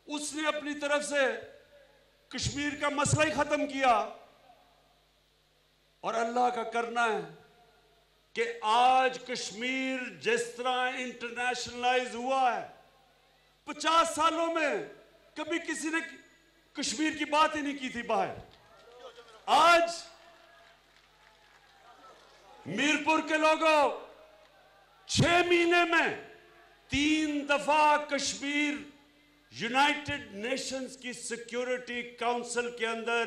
उसने अपनी तरफ से कश्मीर का मसला ही खत्म किया। और अल्लाह का करना है कि आज कश्मीर जिस तरह इंटरनेशनलाइज हुआ है, 50 सालों में कभी किसी ने कश्मीर की बात ही नहीं की थी बाहर। आज मीरपुर के लोगों 6 महीने में 3 दफा कश्मीर यूनाइटेड नेशंस की सिक्योरिटी काउंसिल के अंदर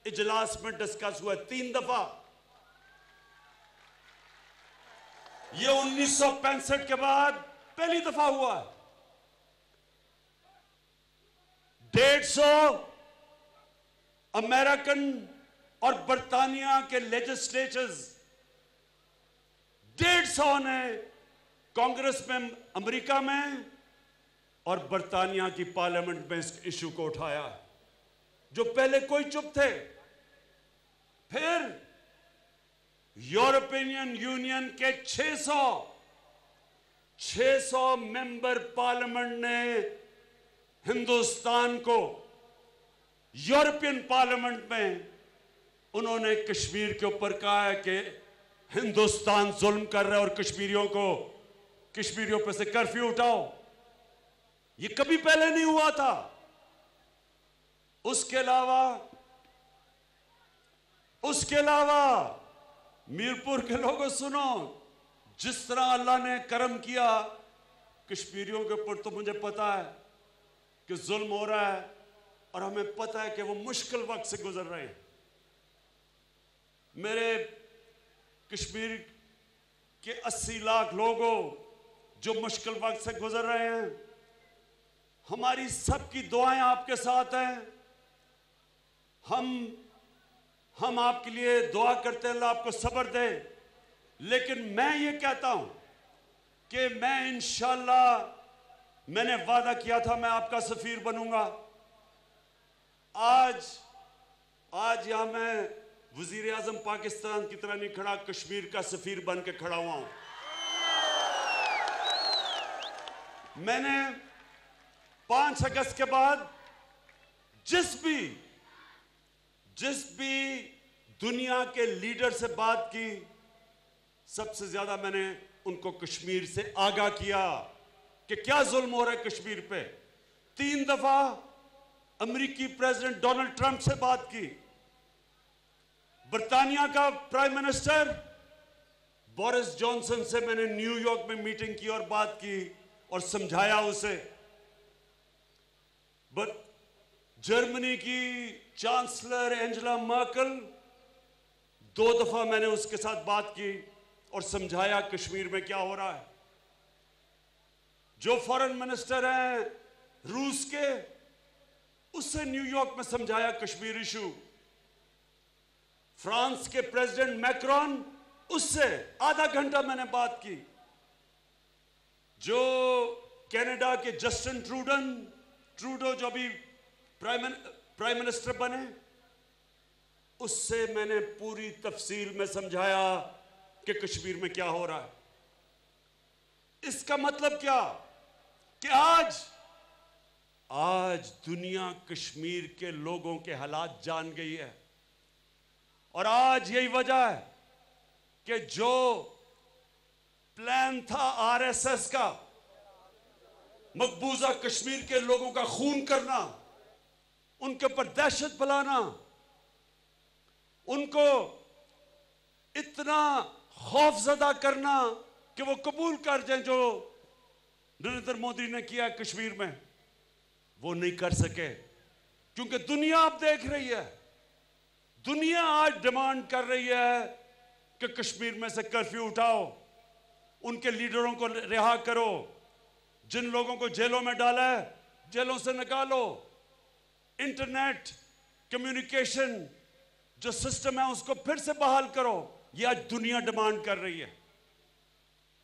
इजलास में डिस्कस हुआ। 3 दफा। यह 1965 के बाद पहली दफा हुआ। 150 अमेरिकन और बर्तानिया के लेजिस्लेचर्स 150 ने कांग्रेस में अमेरिका में और बर्तानिया की पार्लियामेंट में इस इशू को उठाया, जो पहले कोई चुप थे। फिर यूरोपियन यूनियन के 600 मेंबर पार्लियामेंट ने हिंदुस्तान को यूरोपियन पार्लियामेंट में उन्होंने कश्मीर के ऊपर कहा है कि हिंदुस्तान जुल्म कर रहा है और कश्मीरियों पर से कर्फ्यू उठाओ। ये कभी पहले नहीं हुआ था। उसके अलावा मीरपुर के लोगों सुनो, जिस तरह अल्लाह ने करम किया कश्मीरियों के ऊपर, तो मुझे पता है कि जुल्म हो रहा है और हमें पता है कि वो मुश्किल वक्त से गुजर रहे हैं। मेरे कश्मीर के 80 लाख लोगों जो मुश्किल वक्त से गुजर रहे हैं, हमारी सबकी दुआएं आपके साथ हैं। हम आपके लिए दुआ करते हैं, अल्लाह आपको सब्र दे। लेकिन मैं ये कहता हूं कि मैं इंशाअल्लाह, मैंने वादा किया था मैं आपका सफीर बनूंगा। आज यहां मैं वजीर आजम पाकिस्तान की तरह नहीं खड़ा, कश्मीर का सफीर बन के खड़ा हुआ हूं। मैंने 5 अगस्त के बाद जिस भी दुनिया के लीडर से बात की, सबसे ज्यादा मैंने उनको कश्मीर से आगाह किया कि क्या जुल्म हो रहा है कश्मीर पे। 3 दफा अमेरिकी प्रेसिडेंट डोनाल्ड ट्रंप से बात की। बर्तानिया का प्राइम मिनिस्टर बोरिस जॉनसन से मैंने न्यूयॉर्क में मीटिंग की और बात की और समझाया उसे। बट जर्मनी की चांसलर एंजेला मर्केल 2 दफा मैंने उसके साथ बात की और समझाया कश्मीर में क्या हो रहा है। जो फॉरेन मिनिस्टर हैं रूस के, उससे न्यूयॉर्क में समझाया कश्मीर इशू। फ्रांस के प्रेसिडेंट मैक्रोन, उससे आधा घंटा मैंने बात की। जो कनाडा के जस्टिन ट्रूडो जो अभी प्राइम मिनिस्टर बने, उससे मैंने पूरी तफसील में समझाया कि कश्मीर में क्या हो रहा है। इसका मतलब क्या कि आज दुनिया कश्मीर के लोगों के हालात जान गई है। और आज यही वजह है कि जो प्लान था आरएसएस का, मकबूजा कश्मीर के लोगों का खून करना, उनके ऊपर दहशत फैलाना, उनको इतना खौफजदा करना कि वो कबूल कर जाएं जो नरेंद्र मोदी ने किया कश्मीर में, वो नहीं कर सके। क्योंकि दुनिया अब देख रही है, दुनिया आज डिमांड कर रही है कि कश्मीर में से कर्फ्यू उठाओ, उनके लीडरों को रिहा करो, जिन लोगों को जेलों में डाला है जेलों से निकालो, इंटरनेट कम्युनिकेशन जो सिस्टम है उसको फिर से बहाल करो। यह आज दुनिया डिमांड कर रही है।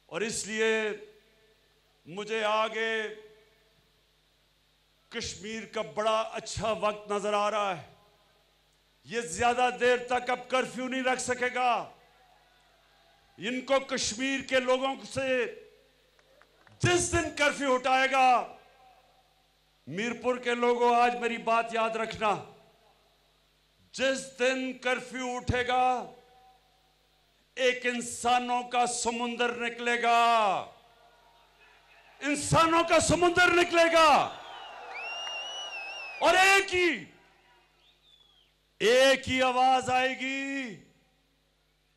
और इसलिए मुझे आगे कश्मीर का बड़ा अच्छा वक्त नजर आ रहा है। यह ज्यादा देर तक अब कर्फ्यू नहीं रख सकेगा। इनको कश्मीर के लोगों से जिस दिन कर्फ्यू हटाएगा, मीरपुर के लोगों, आज मेरी बात याद रखना, जिस दिन कर्फ्यू उठेगा एक इंसानों का समुंदर निकलेगा, इंसानों का समुंदर निकलेगा और एक ही आवाज आएगी।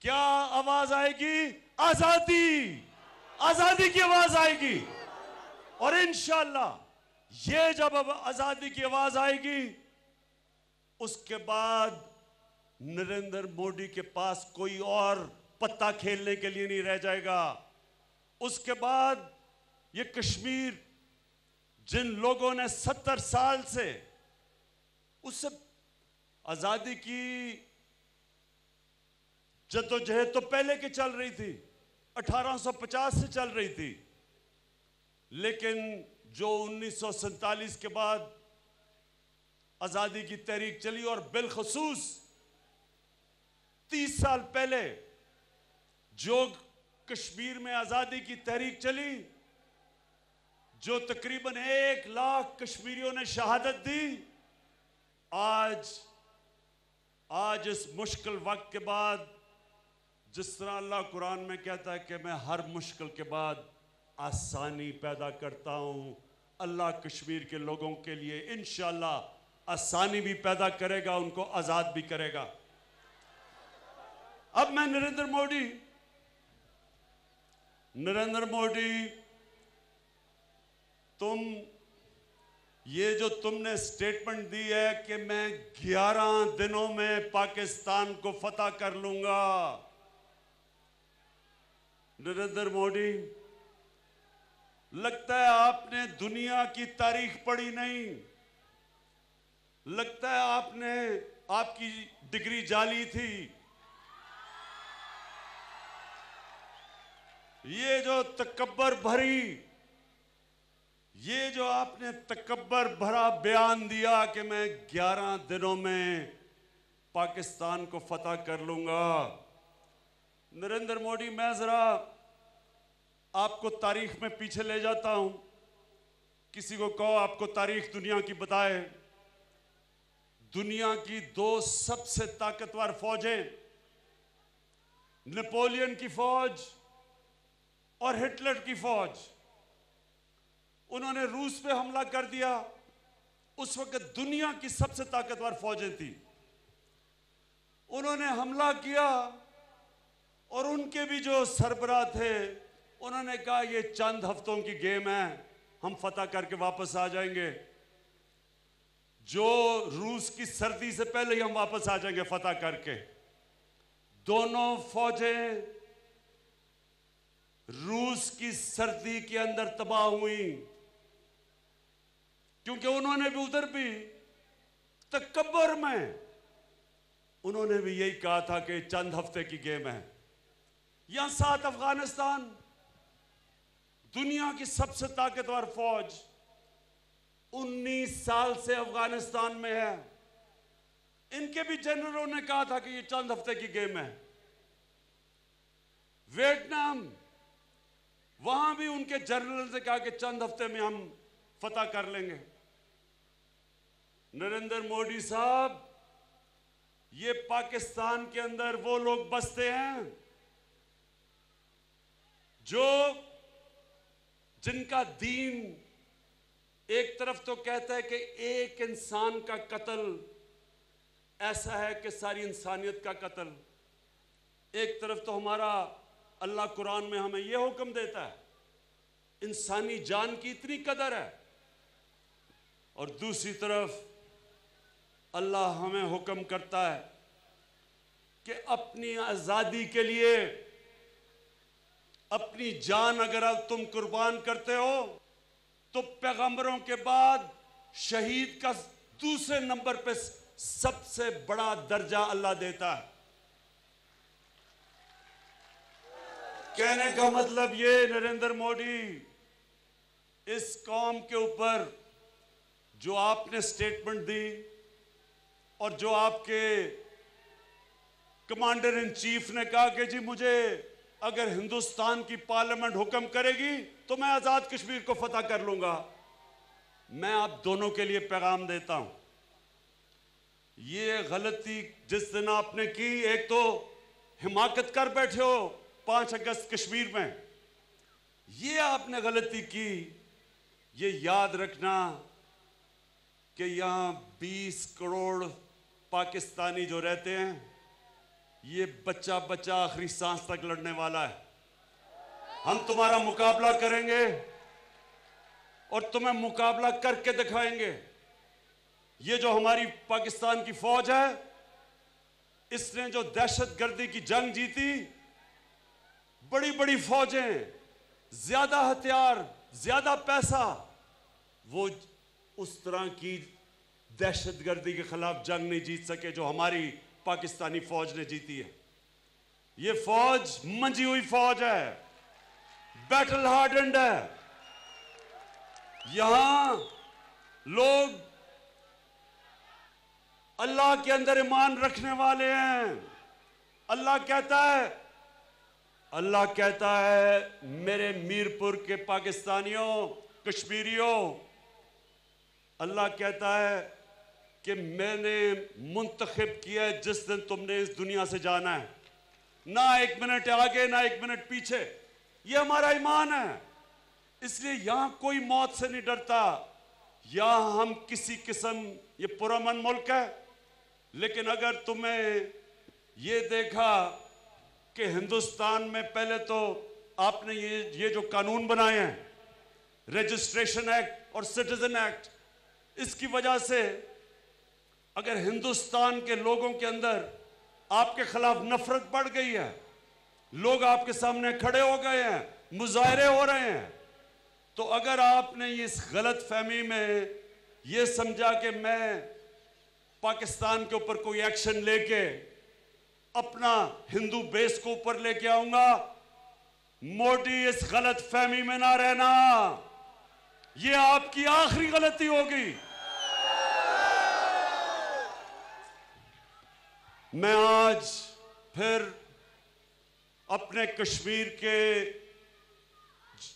क्या आवाज आएगी? आजादी, आजादी की आवाज आएगी। और इंशाअल्लाह ये जब अब आजादी की आवाज आएगी, उसके बाद नरेंद्र मोदी के पास कोई और पत्ता खेलने के लिए नहीं रह जाएगा। उसके बाद ये कश्मीर, जिन लोगों ने 70 साल से, उससे आजादी की जद्दोजहद तो पहले की चल रही थी, 1850 से चल रही थी, लेकिन जो 1947 के बाद आजादी की तहरीक चली और बिलखसूस 30 साल पहले जो कश्मीर में आजादी की तहरीक चली, जो तकरीबन 1 लाख कश्मीरियों ने शहादत दी, आज इस मुश्किल वक्त के बाद, जिस तरह अल्लाह कुरान में कहता है कि मैं हर मुश्किल के बाद आसानी पैदा करता हूं, अल्लाह कश्मीर के लोगों के लिए इंशाअल्लाह आसानी भी पैदा करेगा, उनको आजाद भी करेगा। अब मैं नरेंद्र मोदी, ये जो तुमने स्टेटमेंट दी है कि मैं 11 दिनों में पाकिस्तान को फतह कर लूंगा, नरेंद्र मोदी, लगता है आपने दुनिया की तारीख पढ़ी नहीं, लगता है आपकी डिग्री जाली थी। ये जो आपने तकब्बर भरा बयान दिया कि मैं 11 दिनों में पाकिस्तान को फतह कर लूंगा, नरेंद्र मोदी, मैं जरा आपको तारीख में पीछे ले जाता हूं। किसी को कहो आपको तारीख दुनिया की बताए। दुनिया की 2 सबसे ताकतवर फौजें, नेपोलियन की फौज और हिटलर की फौज, उन्होंने रूस पे हमला कर दिया। उस वक्त दुनिया की सबसे ताकतवर फौजें थी, उन्होंने हमला किया और उनके भी जो सरबराह थे, उन्होंने कहा ये चंद हफ्तों की गेम है, हम फतह करके वापस आ जाएंगे। जो रूस की सर्दी से पहले ही हम वापस आ जाएंगे फतह करके। दोनों फौजें रूस की सर्दी के अंदर तबाह हुई, क्योंकि उन्होंने भी उधर भी तकब्बर में उन्होंने भी यही कहा था कि चंद हफ्ते की गेम है। यहां साथ अफगानिस्तान, दुनिया की सबसे ताकतवर फौज, 19 साल से अफगानिस्तान में है। इनके भी जनरलों ने कहा था कि ये चंद हफ्ते की गेम है। वियतनाम, वहां भी उनके जनरल ने कहा कि चंद हफ्ते में हम फतह कर लेंगे। नरेंद्र मोदी साहब, ये पाकिस्तान के अंदर वो लोग बसते हैं जिनका दीन एक तरफ तो कहता है कि एक इंसान का कत्ल ऐसा है कि सारी इंसानियत का कत्ल, एक तरफ तो हमारा अल्लाह कुरान में हमें यह हुक्म देता है इंसानी जान की इतनी कदर है, और दूसरी तरफ अल्लाह हमें हुक्म करता है कि अपनी आजादी के लिए अपनी जान अगर अब तुम कुर्बान करते हो तो पैगंबरों के बाद शहीद का दूसरे नंबर पे सबसे बड़ा दर्जा अल्लाह देता है। कहने का मतलब ये, नरेंद्र मोदी, इस कौम के ऊपर जो आपने स्टेटमेंट दी और जो आपके कमांडर इन चीफ ने कहा कि जी मुझे अगर हिंदुस्तान की पार्लियामेंट हुक्म करेगी तो मैं आजाद कश्मीर को फतह कर लूंगा, मैं आप दोनों के लिए पैगाम देता हूं, ये गलती जिस दिन आपने की, एक तो हिमाकत कर बैठे हो 5 अगस्त कश्मीर में, ये आपने गलती की। ये याद रखना कि यहां 20 करोड़ पाकिस्तानी जो रहते हैं, ये बच्चा बच्चा आखिरी सांस तक लड़ने वाला है। हम तुम्हारा मुकाबला करेंगे और तुम्हें मुकाबला करके दिखाएंगे। ये जो हमारी पाकिस्तान की फौज है, इसने जो दहशतगर्दी की जंग जीती, बड़ी बड़ी फौजें, ज्यादा हथियार, ज्यादा पैसा, वो उस तरह की दहशतगर्दी के खिलाफ जंग नहीं जीत सके जो हमारी पाकिस्तानी फौज ने जीती है। ये फौज मंजी हुई फौज है, बैटल हार्डेंड है। यहां लोग अल्लाह के अंदर ईमान रखने वाले हैं। अल्लाह कहता है मेरे मीरपुर के पाकिस्तानियों, कश्मीरियों, अल्लाह कहता है कि मैंने मुंतखब किया है जिस दिन तुमने इस दुनिया से जाना है, ना 1 मिनट आगे ना 1 मिनट पीछे। ये हमारा ईमान है, इसलिए यहां कोई मौत से नहीं डरता। यहां हम किसी किस्म, ये पुरअमन मुल्क है, लेकिन अगर तुम्हें ये देखा कि हिंदुस्तान में पहले तो आपने ये जो कानून बनाए हैं, रजिस्ट्रेशन एक्ट और सिटीजन एक्ट, इसकी वजह से अगर हिंदुस्तान के लोगों के अंदर आपके खिलाफ नफरत बढ़ गई है, लोग आपके सामने खड़े हो गए हैं, मुजाहरे हो रहे हैं, तो अगर आपने इस गलत फहमी में ये समझा कि मैं पाकिस्तान के ऊपर कोई एक्शन लेके अपना हिंदू बेस को ऊपर लेके आऊंगा, मोदी इस गलत फहमी में ना रहना, ये आपकी आखिरी गलती होगी। मैं आज फिर अपने कश्मीर के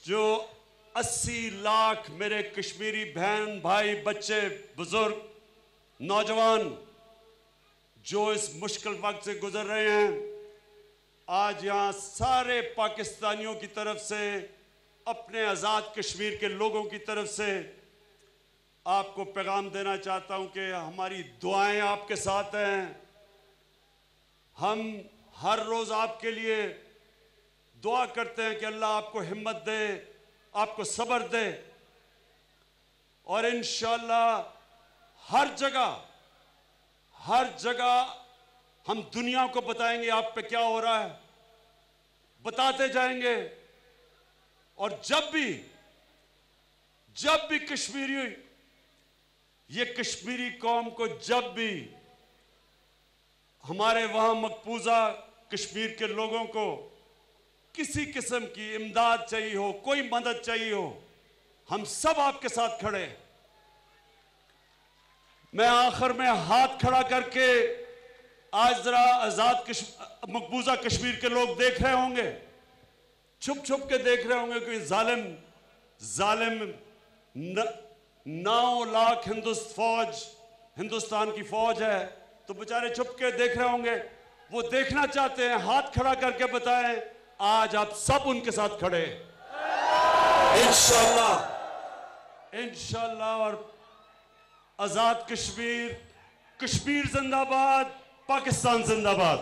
जो 80 लाख मेरे कश्मीरी बहन भाई, बच्चे, बुजुर्ग, नौजवान जो इस मुश्किल वक्त से गुजर रहे हैं, आज यहां सारे पाकिस्तानियों की तरफ से, अपने आज़ाद कश्मीर के लोगों की तरफ से आपको पैगाम देना चाहता हूं कि हमारी दुआएं आपके साथ हैं। हम हर रोज आपके लिए दुआ करते हैं कि अल्लाह आपको हिम्मत दे, आपको सब्र दे, और इंशाअल्लाह हर जगह हम दुनिया को बताएंगे आप पे क्या हो रहा है, बताते जाएंगे। और जब भी कश्मीरी कौम को जब भी हमारे वहां मकबूजा कश्मीर के लोगों को किसी किस्म की इमदाद चाहिए हो, कोई मदद चाहिए हो, हम सब आपके साथ खड़े हैं। मैं आखिर में हाथ खड़ा करके, आज जरा आजाद मकबूजा कश्मीर के लोग देख रहे होंगे, छुप छुप के देख रहे होंगे कि जालिम 9 लाख हिंदुस्तान की फौज है, तो बेचारे छुप के देख रहे होंगे। वो देखना चाहते हैं, हाथ खड़ा करके बताएं आज आप सब उनके साथ खड़े इंशाअल्लाह। और आजाद कश्मीर जिंदाबाद, पाकिस्तान जिंदाबाद।